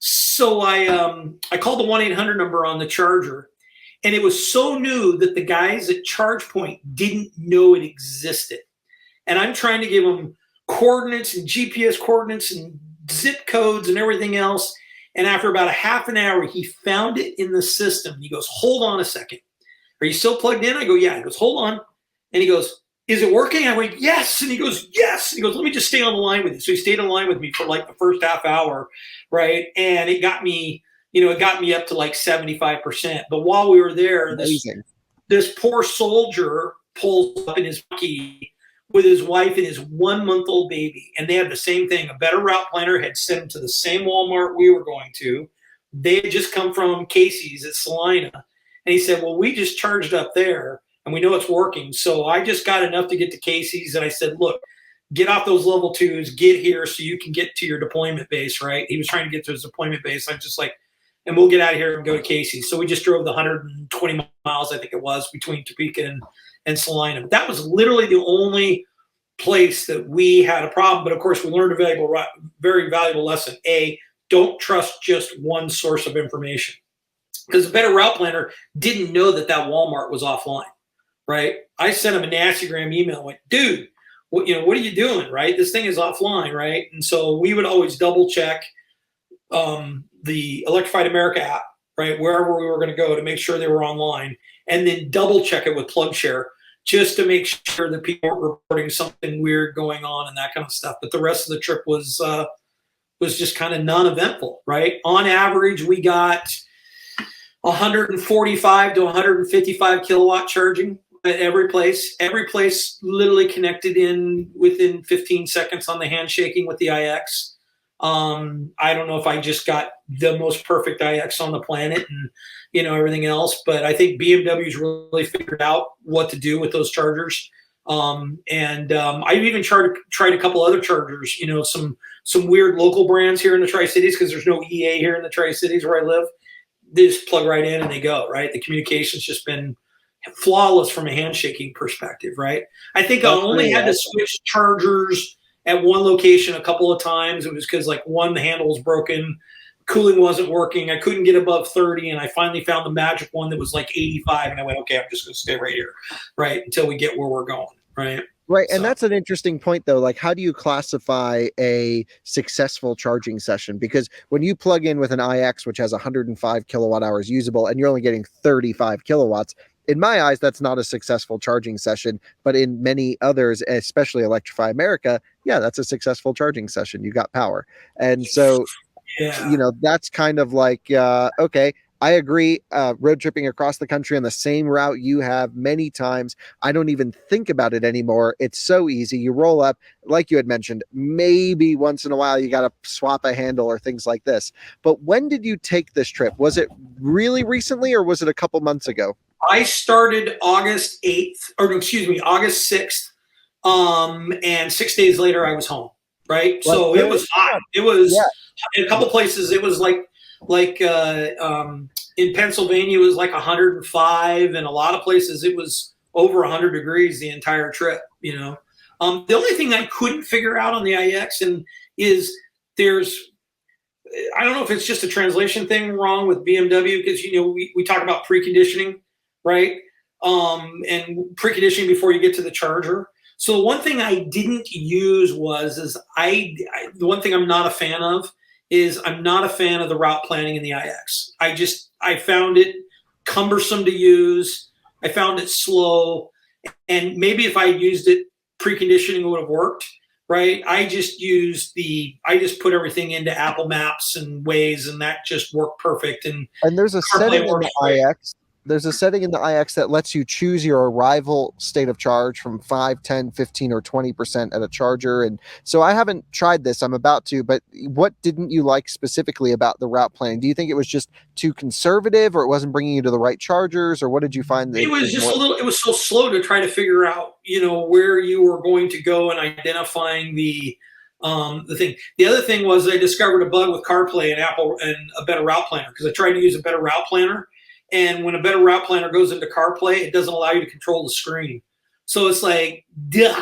So I called the 1-800 number on the charger, and it was so new that the guys at ChargePoint didn't know it existed. And I'm trying to give them coordinates and GPS coordinates and zip codes and everything else. And after about a half an hour, he found it in the system. He goes, hold on a second. Are you still plugged in? I go, yeah. He goes, hold on. And he goes, is it working? I went, yes. And he goes, yes. And he goes, let me just stay on the line with you. So he stayed on the line with me for like the first half hour, right? And it got me up to like 75%. But while we were there, this poor soldier pulls up in his key with his wife and his 1-month-old baby. And they had the same thing. A better route planner had sent them to the same Walmart we were going to. They had just come from Casey's at Salina. And he said, well, we just charged up there and we know it's working. So I just got enough to get to Casey's. And I said, look, get off those level 2s, get here so you can get to your deployment base, right? He was trying to get to his deployment base. I'm just like, and we'll get out of here and go to Casey's. So we just drove the 120 miles, I think it was, between Topeka and Salina. But that was literally the only place that we had a problem. But of course, we learned a very valuable lesson. Don't trust just one source of information, because the better route planner didn't know that Walmart was offline, right? I sent him a nastygram email, went, dude, what are you doing, right? This thing is offline, right? And so we would always double check the Electrified America app, right, wherever we were going to go, to make sure they were online, and then double check it with PlugShare just to make sure that people weren't reporting something weird going on and that kind of stuff. But the rest of the trip was just kind of non-eventful, right? On average, we got 145 to 155 kilowatt charging at every place. Every place literally connected in within 15 seconds on the handshaking with the IX. I don't know if I just got the most perfect IX on the planet and, everything else, but I think BMW's really figured out what to do with those chargers. I've even tried a couple other chargers, some weird local brands here in the Tri-Cities, because there's no EA here in the Tri-Cities where I live. They just plug right in and they go, right? The communication's just been flawless from a handshaking perspective, right? I think I only had to switch chargers at one location a couple of times. It was because the handle was broken, cooling wasn't working, I couldn't get above 30, and I finally found the magic one that was 85, and I went, okay, I'm just going to stay right here, right, until we get where we're going, right? Right, and that's an interesting point, though. How do you classify a successful charging session? Because when you plug in with an iX, which has 105 kilowatt hours usable, and you're only getting 35 kilowatts, in my eyes, that's not a successful charging session. But in many others, especially Electrify America, yeah, that's a successful charging session. You got power. And so, that's kind of okay, I agree. Road tripping across the country on the same route you have many times. I don't even think about it anymore. It's so easy. You roll up, like you had mentioned, maybe once in a while you got to swap a handle or things like this. But when did you take this trip? Was it really recently or was it a couple months ago? I started August 8th, or no, excuse me, August 6th. And 6 days later, I was home. Right. So it was hot. It was in a couple places. It was like in Pennsylvania, it was like 105, and a lot of places it was over 100 degrees the entire trip. The only thing I couldn't figure out on the IX is there's I don't know if it's just a translation thing wrong with BMW because we talk about preconditioning, right? And preconditioning before you get to the charger. So the one thing I didn't use the one thing I'm not a fan of is I'm not a fan of the route planning in the IX. I found it cumbersome to use. I found it slow, and maybe if I had used it preconditioning, it would have worked. Right. I just put everything into Apple Maps and Waze, and that just worked perfect. And there's a setting in the IX. There's a setting in the IX that lets you choose your arrival state of charge from 5, 10, 15, or 20% at a charger. And so I haven't tried this. I'm about to, but what didn't you like specifically about the route planning? Do you think it was just too conservative, or it wasn't bringing you to the right chargers, or what did you find? It was just it was so slow to try to figure out, where you were going to go and identifying the thing. The other thing was I discovered a bug with CarPlay and Apple and a better route planner because I tried to use a better route planner. And when a better route planner goes into CarPlay, it doesn't allow you to control the screen. So it's like, duh,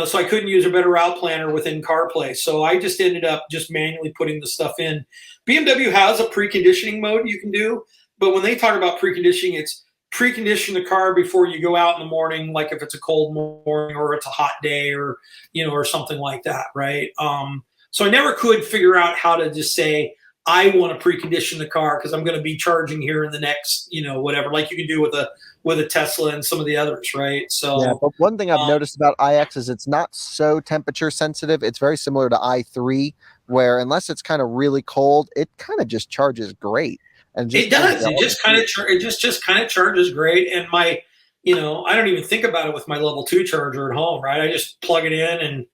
so I couldn't use a better route planner within CarPlay. So I just ended up just manually putting the stuff in. BMW has a preconditioning mode you can do, but when they talk about preconditioning, it's precondition the car before you go out in the morning, like if it's a cold morning or it's a hot day or, or something like that, right? So I never could figure out how to just say, I want to precondition the car because I'm going to be charging here in the next, whatever, like you can do with a Tesla and some of the others, right? So yeah, but one thing I've noticed about iX is it's not so temperature sensitive. It's very similar to i3, where unless it's kind of really cold, it kind of just charges great. And it does. It just kind of charges great. And my, I don't even think about it with my level 2 charger at home, right? I just plug it in, and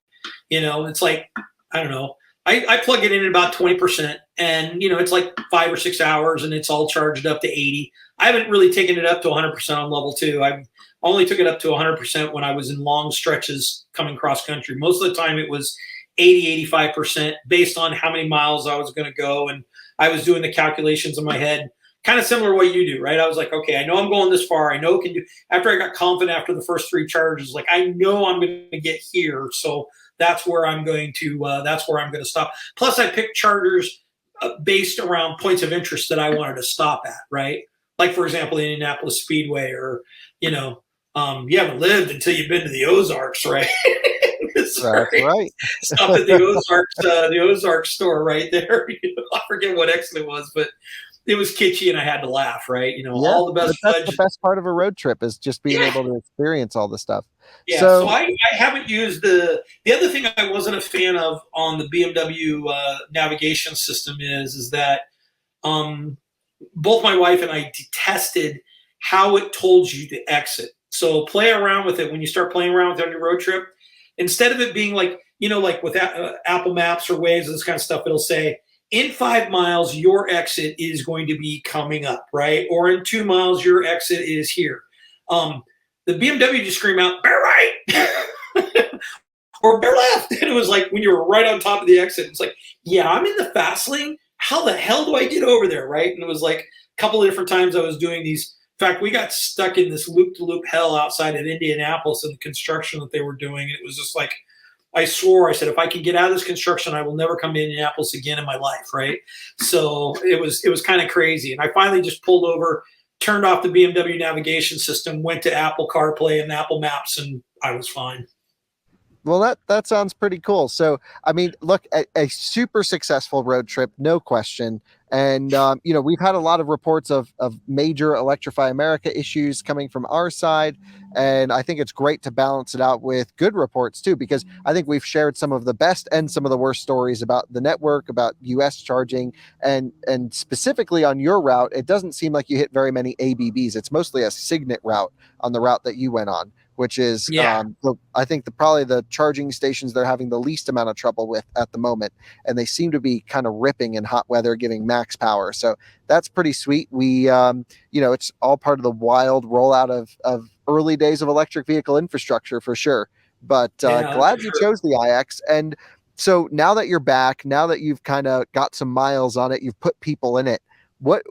it's like, I don't know. I plug it in at about 20%, and it's like 5 or 6 hours, and it's all charged up to 80. I haven't really taken it up to 100% on level 2. I only took it up to 100% when I was in long stretches coming cross country. Most of the time, it was 80, 85% based on how many miles I was going to go, and I was doing the calculations in my head, kind of similar to what you do, right? I was like, okay, I know I'm going this far. I know it can do. After I got confident after the first 3 charges, like I know I'm going to get here, so that's where I'm going to stop. Plus, I picked chargers based around points of interest that I wanted to stop at, right? Like, for example, the Indianapolis Speedway, or you haven't lived until you've been to the Ozarks, right? That's right. Stop at the Ozarks store right there. I forget what exit it was, but it was kitschy, and I had to laugh, right? All the best. That's the best part of a road trip is just being able to experience all the stuff. Yeah, so I haven't used the other thing I wasn't a fan of on the BMW navigation system is that both my wife and I detested how it told you to exit. So play around with it when you start playing around with it on your road trip. Instead of it being like, like with Apple Maps or Waze and this kind of stuff, it'll say, in 5 miles, your exit is going to be coming up, right? Or in 2 miles, your exit is here. The BMW just screamed out, bear right, or bear left. And it was like when you were right on top of the exit, it's like, yeah, I'm in the fast lane. How the hell do I get over there, right? And it was like a couple of different times I was doing these. In fact, we got stuck in this loop-to-loop hell outside of Indianapolis in the construction that they were doing. And it was just like, I swore, I said, if I can get out of this construction, I will never come to Indianapolis again in my life, right? So it was kind of crazy. And I finally just pulled over, turned off the BMW navigation system, went to Apple CarPlay and Apple Maps, and I was fine. Well, that sounds pretty cool. So, I mean, look, a super successful road trip, no question. And we've had a lot of reports of major Electrify America issues coming from our side, and I think it's great to balance it out with good reports too, because I think we've shared some of the best and some of the worst stories about the network, about US charging, and specifically on your route. It doesn't seem like you hit very many ABBs. It's mostly a Signet route on the route that you went on, which is Yeah. I think probably the charging stations they're having the least amount of trouble with at the moment, and they seem to be kind of ripping in hot weather, giving max power. So that's pretty sweet. We it's all part of the wild rollout of early days of electric vehicle infrastructure for sure. But Yeah, glad for you sure. chose the iX. And so now that you're back, now that you've kind of got some miles on it, you've put people in it. What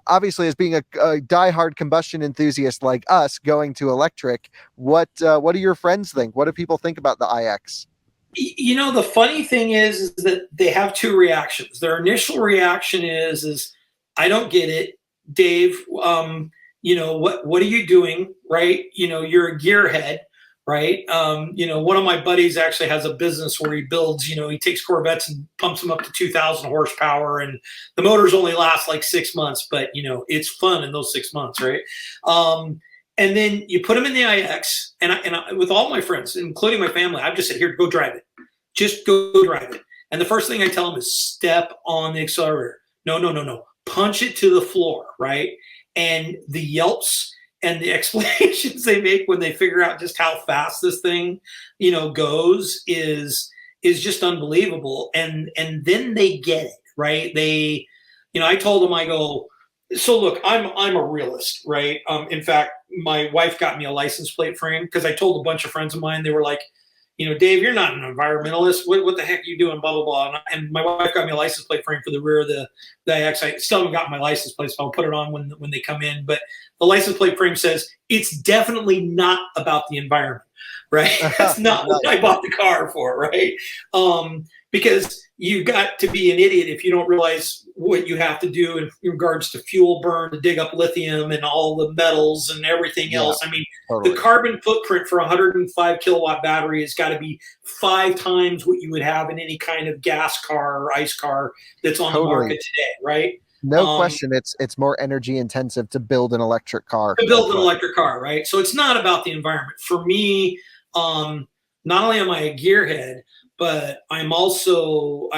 obviously, as being a diehard combustion enthusiast like us going to electric, what do your friends think? What do people think about the iX? The funny thing is that they have two reactions. Their initial reaction is I don't get it, Dave. What are you doing, right? You're a gearhead, right? One of my buddies actually has a business where he builds. He takes Corvettes and pumps them up to 2,000 horsepower, and the motors only last like 6 months, but it's fun in those 6 months, right? And then you put them in the IX, and with all my friends, including my family, I've just said, here, go drive it. Just go drive it. And the first thing I tell them is step on the accelerator. No, no, no, no. Punch it to the floor, right? And the yelps and the explanations they make when they figure out just how fast this thing, goes is just unbelievable. And then they get it, right? I told them, I go, so look, I'm a realist, right? In fact, my wife got me a license plate frame because I told a bunch of friends of mine. They were like, Dave, you're not an environmentalist. What the heck are you doing? Blah blah blah. And my wife got me a license plate frame for the rear of the IX. I still haven't got my license plate, so I'll put it on when they come in. But the license plate frame says it's definitely not about the environment, right? That's not what I bought the car for, right? Because you've got to be an idiot if you don't realize what you have to do in regards to fuel burn to dig up lithium and all the metals and everything else. I mean, Totally. the carbon footprint for a 105 kilowatt battery has got to be 5 times what you would have in any kind of gas car or ice car that's on the market today, right? No question, it's more energy intensive to build an electric car. To build an electric car, right? So it's not about the environment. For me, not only am I a gearhead, but I'm also,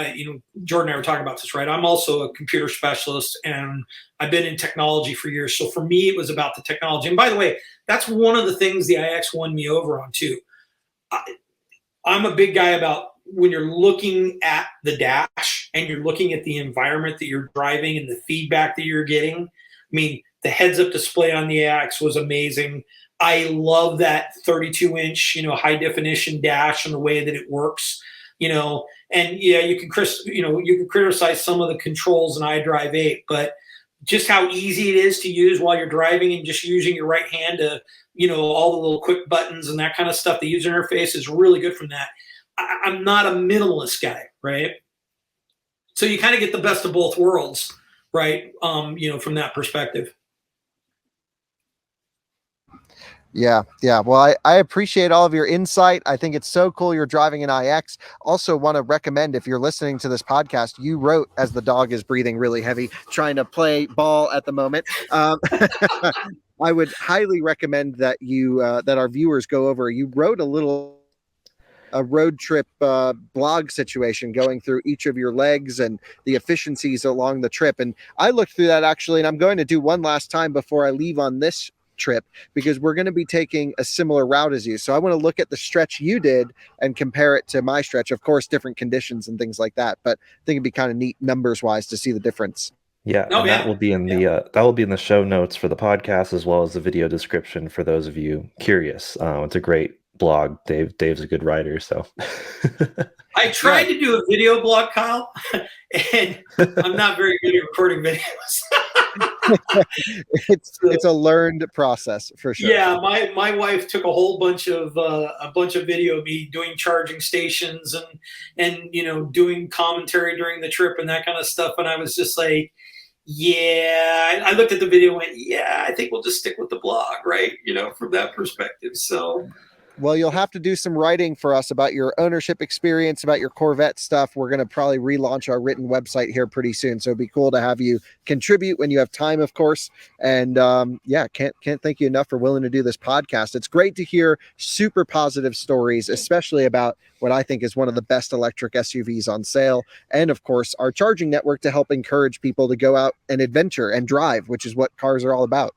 Jordan and I were talking about this, right? I'm also a computer specialist, and I've been in technology for years. So for me, it was about the technology. And by the way, that's one of the things the iX won me over on too. I'm a big guy about when you're looking at the dash and you're looking at the environment that you're driving and the feedback that you're getting. I mean, the heads-up display on the iX was amazing. I love that 32-inch, high definition dash and the way that it works. And yeah, you can criticize some of the controls in iDrive 8, but just how easy it is to use while you're driving and just using your right hand to, all the little quick buttons and that kind of stuff. The user interface is really good from that. I'm not a minimalist guy, right? So you kind of get the best of both worlds, right? From that perspective. Yeah. Well, I appreciate all of your insight. I think it's so cool you're driving an iX. Also, want to recommend, if you're listening to this podcast, you wrote, as the dog is breathing really heavy, trying to play ball at the moment. I would highly recommend that that our viewers go over. You wrote a road trip blog situation going through each of your legs and the efficiencies along the trip. And I looked through that actually, and I'm going to do one last time before I leave on this trip, because we're going to be taking a similar route as you. So I want to look at the stretch you did and compare it to my stretch. Of course, different conditions and things like that, but I think it'd be kind of neat numbers wise to see the difference. Yeah, Oh, and yeah. that will be in the show notes for the podcast, as well as the video description for those of you curious. It's a great blog. Dave's a good writer, so. I tried to do a video blog, Kyle, and I'm not very good at recording videos. It's a learned process for sure. Yeah, my wife took a whole bunch of video of me doing charging stations and doing commentary during the trip and that kind of stuff, and I was just like, yeah, I looked at the video and went, yeah, I think we'll just stick with the blog, right? From that perspective. So Well, you'll have to do some writing for us about your ownership experience, about your Corvette stuff. We're going to probably relaunch our written website here pretty soon, so it'd be cool to have you contribute when you have time, of course. And yeah, can't thank you enough for willing to do this podcast. It's great to hear super positive stories, especially about what I think is one of the best electric SUVs on sale, and of course our charging network to help encourage people to go out and adventure and drive, which is what cars are all about.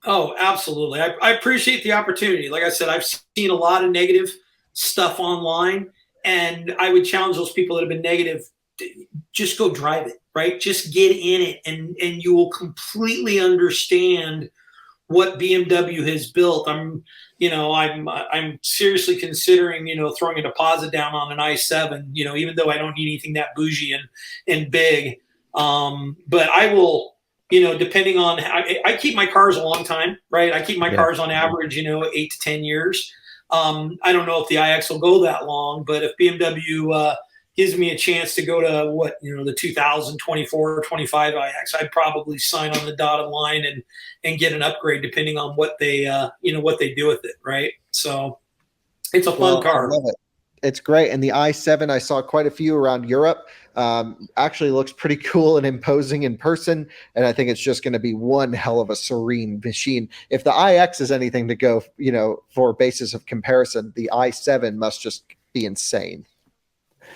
Oh, absolutely. I appreciate the opportunity. Like I said, I've seen a lot of negative stuff online, and I would challenge those people that have been negative. Just go drive it, right? Just get in it, and you will completely understand what BMW has built. I'm seriously considering, throwing a deposit down on an i7, even though I don't need anything that bougie and big. But I will, depending on, I keep my cars a long time, right? I keep my cars on average, 8 to 10 years. I don't know if the iX will go that long, but if BMW gives me a chance to go to the 2024 or 25 iX, I'd probably sign on the dotted line and get an upgrade depending on what they what they do with it, right? So it's a fun car. I love it. It's great. And the i7, I saw quite a few around Europe. Actually looks pretty cool and imposing in person. And I think it's just going to be one hell of a serene machine. If the iX is anything to go, for basis of comparison, the i7 must just be insane.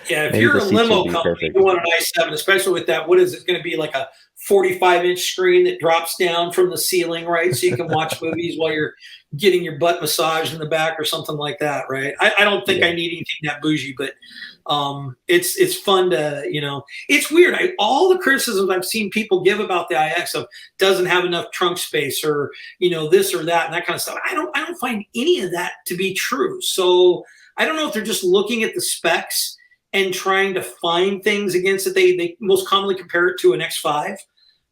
Yeah, if you're a limo company, you want an i7, especially with that, what is it going to be, like a 45-inch screen that drops down from the ceiling, right? So you can watch movies while you're getting your butt massaged in the back or something like that, right? I don't think I need anything that bougie, but it's fun to, it's weird. All the criticisms I've seen people give about the iX of doesn't have enough trunk space or, this or that and that kind of stuff. I don't find any of that to be true. So I don't know if they're just looking at the specs and trying to find things against it. They most commonly compare it to an X5,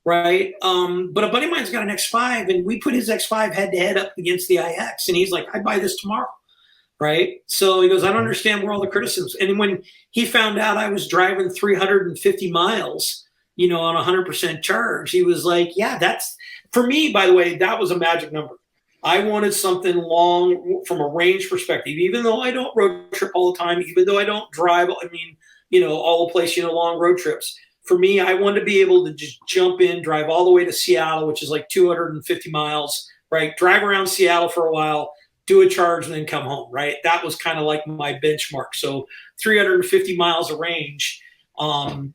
right? But a buddy of mine's got an X5, and we put his X5 head to head up against the iX, and he's like, I'd buy this tomorrow, right? So he goes, I don't understand where all the criticisms. And when he found out I was driving 350 miles, on 100% charge, he was like, yeah, that's, for me, by the way, that was a magic number. I wanted something long from a range perspective, even though I don't road trip all the time, even though I don't drive, all the place, long road trips. For me, I wanted to be able to just jump in, drive all the way to Seattle, which is like 250 miles, right? Drive around Seattle for a while, do a charge, and then come home, right? That was kind of like my benchmark. So 350 miles of range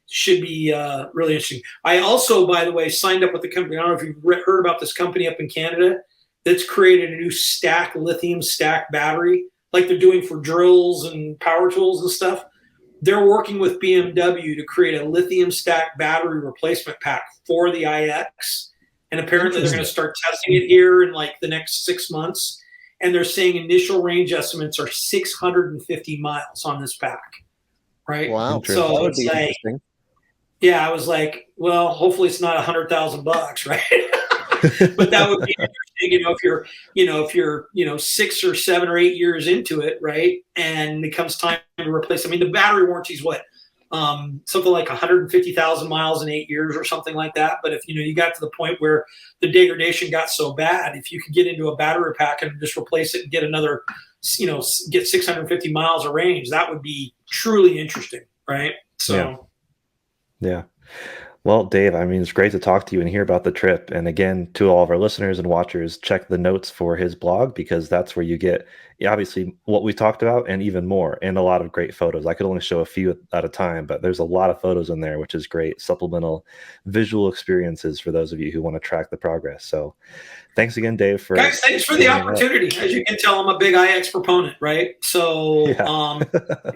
should be really interesting. I also, by the way, signed up with the company. I don't know if you've heard about this company up in Canada that's created a new lithium stack battery, like they're doing for drills and power tools and stuff. They're working with BMW to create a lithium stack battery replacement pack for the iX. And apparently they're going to start testing it here in like the next 6 months. And they're saying initial range estimates are 650 miles on this pack. Right. Wow. So that would be interesting. Yeah, I was like, well, hopefully it's not $100,000, right? But that would be interesting, if you're 6 or 7 or 8 years into it, right? And it comes time to replace. I mean, the battery warranty is what, something like 150,000 miles in 8 years or something like that. But if you got to the point where the degradation got so bad, if you could get into a battery pack and just replace it and get another, get 650 miles of range, that would be truly interesting, right? So, yeah. Well, Dave, I mean, it's great to talk to you and hear about the trip. And again, to all of our listeners and watchers, check the notes for his blog, because that's where you get, obviously, what we talked about and even more, and a lot of great photos. I could only show a few at a time, but there's a lot of photos in there, which is great. Supplemental visual experiences for those of you who want to track the progress. So thanks again, Dave. Guys, thanks for the opportunity. As you can tell, I'm a big iX proponent, right? So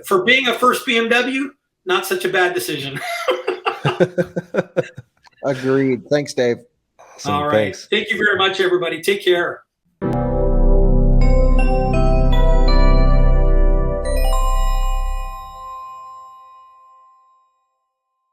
for being a first BMW, not such a bad decision. Agreed. Thanks, Dave. Awesome. All right. Thanks. Thank you very much, everybody. Take care.